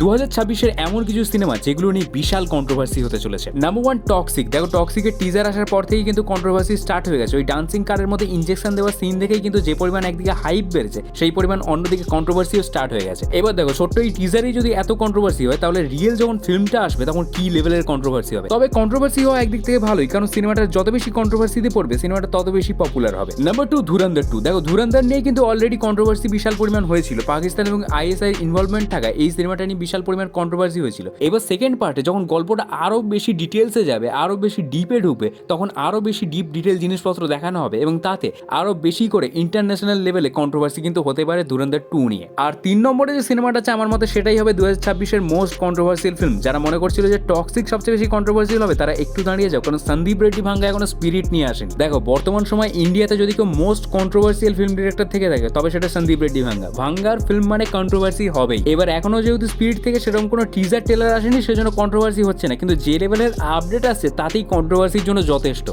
2026-এর এমন কিছু সিনেমা যেগুলো নিয়ে বিশাল কন্ট্রোভার্সি হতে চলেছে। Number 1 toxic. দেখো টক্সিকের টিজার আসার পর থেকেই কিন্তু কন্ট্রোভার্সি স্টার্ট হয়ে গেছে। ওই ডান্সিং কারের মধ্যে ইনজেকশন দেওয়ার সিন দেখেই কিন্তু যে পরিমাণ একদিকে হাইপ বেড়েছে সেই পরিমাণ অন্যদিকে কন্ট্রোভার্সিও স্টার্ট হয়ে গেছে। এবার দেখো ছোট্ট এই টিজারই যদি এত কন্ট্রোভার্সি হয় তাহলে রিয়েল যখন ফিল্মটা আসবে তখন কি লেভেলের কন্ট্রোভার্সি হবে। তবে কন্ট্রোভার্সি হওয়া একদিক থেকে ভালোই, কারণ সিনেমাটা যত বেশি কন্ট্রোভার্সিতে পড়বে সিনেমাটা তত বেশি পপুলার হবে। নাম্বার 2 ধুরন্ধর 2। দেখো ধুরন্ধর নিয়ে কিন্তু অলরেডি কন্ট্রোভার্সি বিশাল পরিমাণ হয়েছিল। পাকিস্তান এবং আইএসআই ইনভলভমেন্ট থাকা এই সিনেমাটা নিয়ে বিশাল পরিমাণ কন্ট্রোভার্সি হয়েছিল। এবার সেকেন্ড পার্টে যখন গল্পটা আরো বেশি ডিটেলসে যাবে, আরো বেশি ডিপে ঢুকবে, তখন আরো বেশি ডিপ ডিটেল জিনিসপত্র দেখানো হবে এবং তাতে আরো বেশি করে ইন্টারন্যাশনাল লেভেলে কন্ট্রোভার্সি কিন্তু হতে পারে ধুরন্ধর 2 নিয়ে। আর 3 নম্বরে যে সিনেমাটা আছে আমার মতে সেটাই হবে 2026-এর মোস্ট কন্ট্রোভার্সিয়াল ফিল্ম। যারা মনে করছিল যে টক্সিক সবচেয়ে বেশি কন্ট্রোভার্সিয়াল হবে তারা একটু দাঁড়িয়ে যাও, কারণ সন্দীপ রেড্ডি ভাঙ্গা এখনো স্পিরিট নিয়ে আসেনি। দেখো বর্তমান সময় ইন্ডিয়াতে যদি কেউ মোস্ট কন্ট্রোভার্সিয়াল ফিল্ম ডিরেক্টর থেকে থাকে তবে সেটা সন্দীপ রেড্ডি ভাঙ্গা। ভাঙ্গার ফিল্ম মানে কন্ট্রোভার্সি হবেই। এবার এখনো যেহেতু স্পিরিট থেকে সেরকম কোনো টিজার টেলার আসেনি সেজন্য কন্ট্রোভার্সি হচ্ছে না, কিন্তু যে লেভেলের আপডেট আসছে তাতেই কন্ট্রোভার্সির জন্য যথেষ্ট।